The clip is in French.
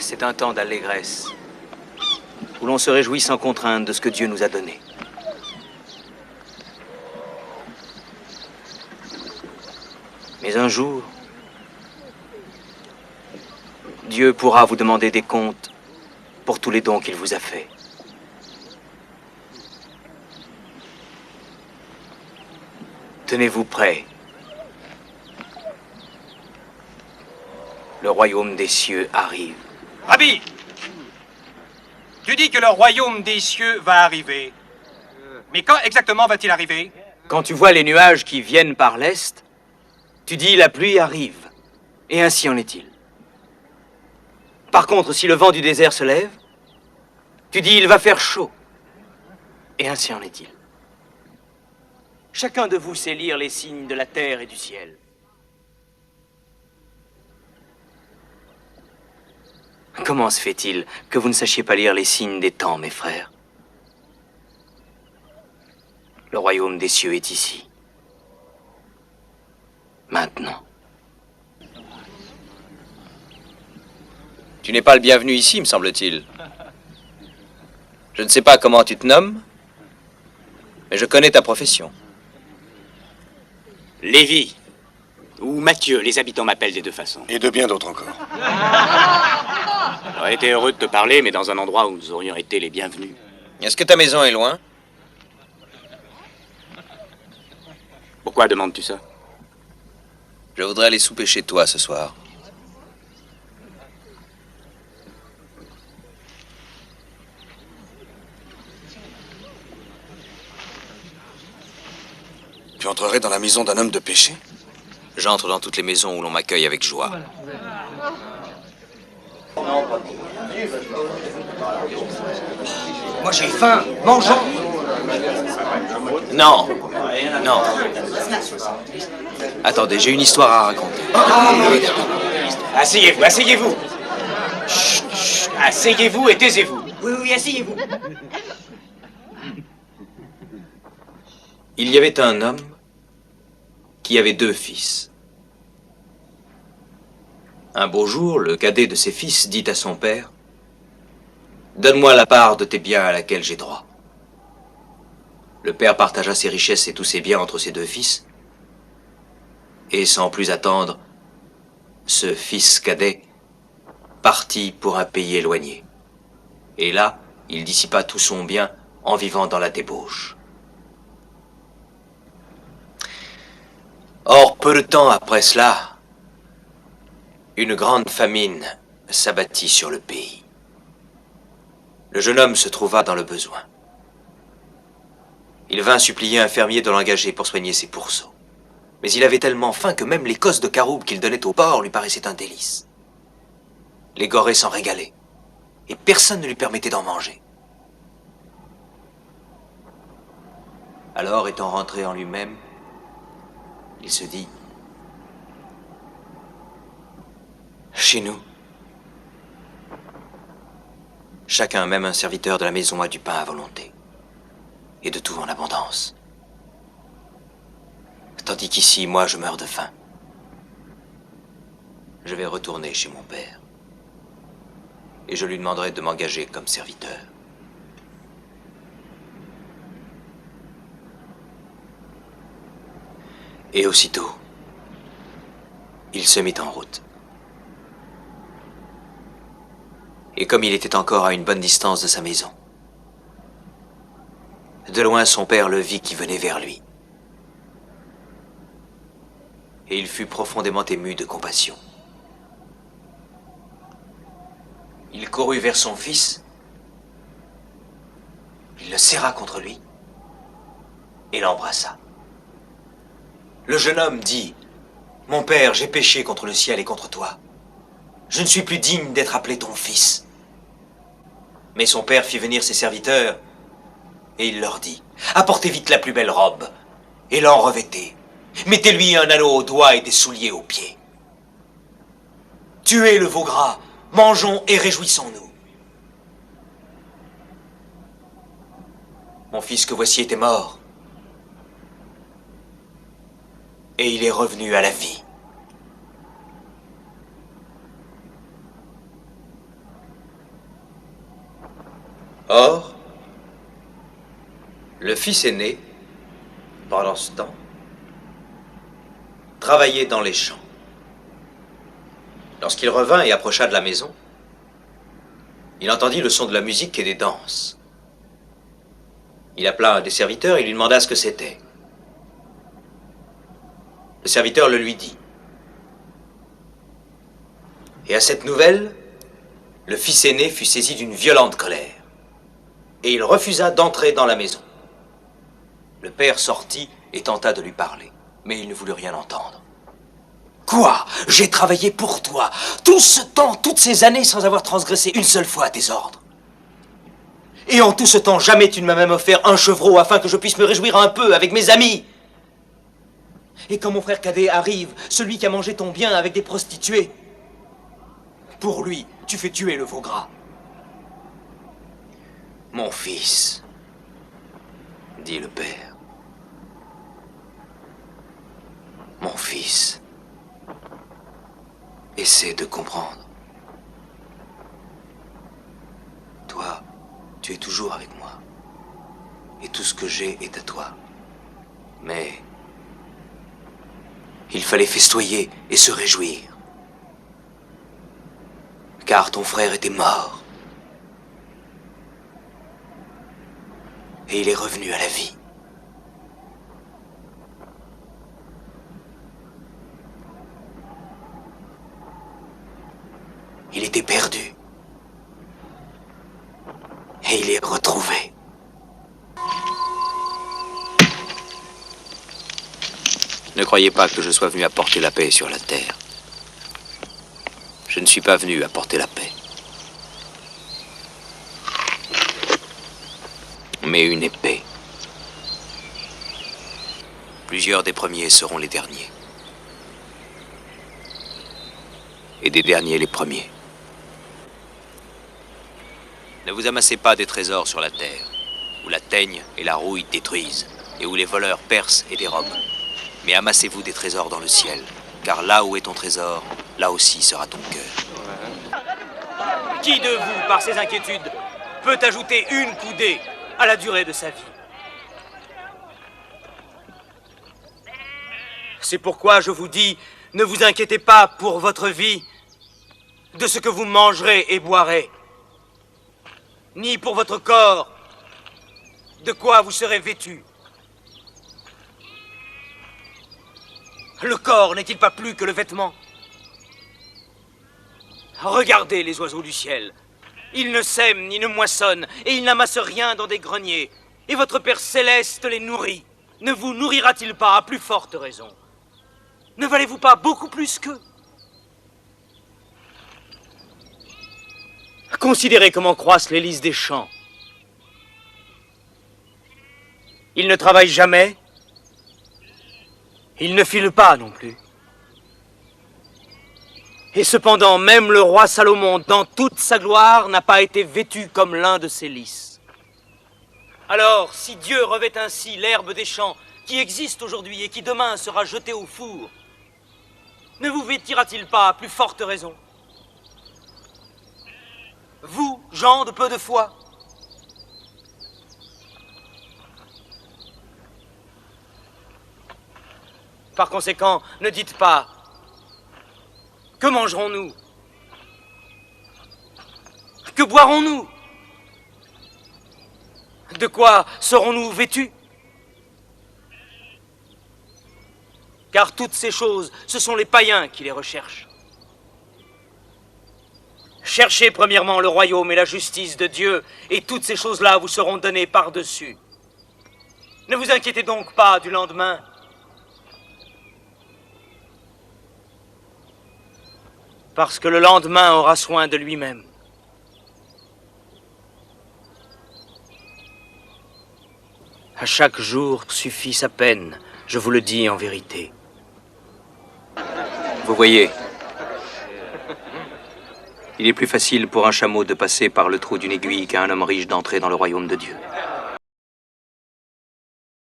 C'est un temps d'allégresse, où l'on se réjouit sans contrainte de ce que Dieu nous a donné. Mais un jour, Dieu pourra vous demander des comptes pour tous les dons qu'il vous a faits. Tenez-vous prêts. Le royaume des cieux arrive. Rabbi, tu dis que le royaume des cieux va arriver. Mais quand exactement va-t-il arriver? Quand tu vois les nuages qui viennent par l'est, tu dis la pluie arrive. Et ainsi en est-il. Par contre, si le vent du désert se lève, tu dis il va faire chaud. Et ainsi en est-il. Chacun de vous sait lire les signes de la terre et du ciel. Comment se fait-il que vous ne sachiez pas lire les signes des temps, mes frères? Le royaume des cieux est ici. Maintenant. Tu n'es pas le bienvenu ici, me semble-t-il. Je ne sais pas comment tu te nommes, mais je connais ta profession. Lévi, ou Mathieu, les habitants m'appellent des deux façons. Et de bien d'autres encore. J'aurais été heureux de te parler, mais dans un endroit où nous aurions été les bienvenus. Est-ce que ta maison est loin? Pourquoi demandes-tu ça? Je voudrais aller souper chez toi ce soir. Tu entrerais dans la maison d'un homme de péché? J'entre dans toutes les maisons où l'on m'accueille avec joie. Moi j'ai faim, mangeons. Non, non. Attendez, j'ai une histoire à raconter. Asseyez-vous, asseyez-vous. Chut, chut, asseyez-vous et taisez-vous. Oui, asseyez-vous. Il y avait un homme qui avait 2 fils. Un beau jour, le cadet de ses fils dit à son père: « Donne-moi la part de tes biens à laquelle j'ai droit. » Le père partagea ses richesses et tous ses biens entre ses 2 fils. Et sans plus attendre, ce fils cadet partit pour un pays éloigné. Et là, il dissipa tout son bien en vivant dans la débauche. Or, peu de temps après cela, une grande famine s'abattit sur le pays. Le jeune homme se trouva dans le besoin. Il vint supplier un fermier de l'engager pour soigner ses pourceaux. Mais il avait tellement faim que même les cosses de caroube qu'il donnait au porc lui paraissaient un délice. Les gorées s'en régalaient, et personne ne lui permettait d'en manger. Alors, étant rentré en lui-même, il se dit: chez nous, chacun, même un serviteur de la maison, a du pain à volonté, et de tout en abondance. Tandis qu'ici, moi, je meurs de faim. Je vais retourner chez mon père, et je lui demanderai de m'engager comme serviteur. Et aussitôt, il se mit en route. Et comme il était encore à une bonne distance de sa maison, de loin son père le vit qui venait vers lui. Et il fut profondément ému de compassion. Il courut vers son fils, il le serra contre lui et l'embrassa. Le jeune homme dit: « Mon père, j'ai péché contre le ciel et contre toi. Je ne suis plus digne d'être appelé ton fils. » Mais son père fit venir ses serviteurs, et il leur dit: « Apportez vite la plus belle robe, et l'en revêtez. Mettez-lui un anneau au doigt et des souliers aux pieds. Tuez le veau gras, mangeons et réjouissons-nous. » Mon fils que voici était mort, et il est revenu à la vie. Or, le fils aîné, pendant ce temps, travaillait dans les champs. Lorsqu'il revint et approcha de la maison, il entendit le son de la musique et des danses. Il appela un des serviteurs et lui demanda ce que c'était. Le serviteur le lui dit. Et à cette nouvelle, le fils aîné fut saisi d'une violente colère. Et il refusa d'entrer dans la maison. Le père sortit et tenta de lui parler, mais il ne voulut rien entendre. « Quoi? J'ai travaillé pour toi, tout ce temps, toutes ces années, sans avoir transgressé une seule fois tes ordres. Et en tout ce temps, jamais tu ne m'as même offert un chevreau afin que je puisse me réjouir un peu avec mes amis. Et quand mon frère cadet arrive, celui qui a mangé ton bien avec des prostituées, pour lui, tu fais tuer le veau gras. Mon fils, dit le père, mon fils, essaie de comprendre. Toi, tu es toujours avec moi. Et tout ce que j'ai est à toi. Mais il fallait festoyer et se réjouir. Car ton frère était mort. Et il est revenu à la vie. Il était perdu. Et il est retrouvé. Ne croyez pas que je sois venu apporter la paix sur la terre. Je ne suis pas venu apporter la paix. Mais une épée. Plusieurs des premiers seront les derniers. Et des derniers les premiers. Ne vous amassez pas des trésors sur la terre, où la teigne et la rouille détruisent, et où les voleurs percent et dérobent. Mais amassez-vous des trésors dans le ciel, car là où est ton trésor, là aussi sera ton cœur. Qui de vous, par ses inquiétudes, peut ajouter une coudée à la durée de sa vie? C'est pourquoi je vous dis, ne vous inquiétez pas pour votre vie, de ce que vous mangerez et boirez, ni pour votre corps, de quoi vous serez vêtus. Le corps n'est-il pas plus que le vêtement? Regardez les oiseaux du ciel. Ils ne sèment ni ne moissonnent, et ils n'amassent rien dans des greniers. Et votre Père céleste les nourrit. Ne vous nourrira-t-il pas à plus forte raison? Ne valez-vous pas beaucoup plus qu'eux? Considérez comment croissent les lys des champs. Ils ne travaillent jamais. Ils ne filent pas non plus. Et cependant, même le roi Salomon, dans toute sa gloire, n'a pas été vêtu comme l'un de ces lys. Alors, si Dieu revêt ainsi l'herbe des champs, qui existe aujourd'hui et qui demain sera jetée au four, ne vous vêtira-t-il pas à plus forte raison? Vous, gens de peu de foi? Par conséquent, ne dites pas « Que mangerons-nous? Que boirons-nous? De quoi serons-nous vêtus? » Car toutes ces choses, ce sont les païens qui les recherchent. Cherchez premièrement le royaume et la justice de Dieu, et toutes ces choses-là vous seront données par-dessus. Ne vous inquiétez donc pas du lendemain. Parce que le lendemain aura soin de lui-même. À chaque jour suffit sa peine, je vous le dis en vérité. Vous voyez, il est plus facile pour un chameau de passer par le trou d'une aiguille qu'à un homme riche d'entrer dans le royaume de Dieu.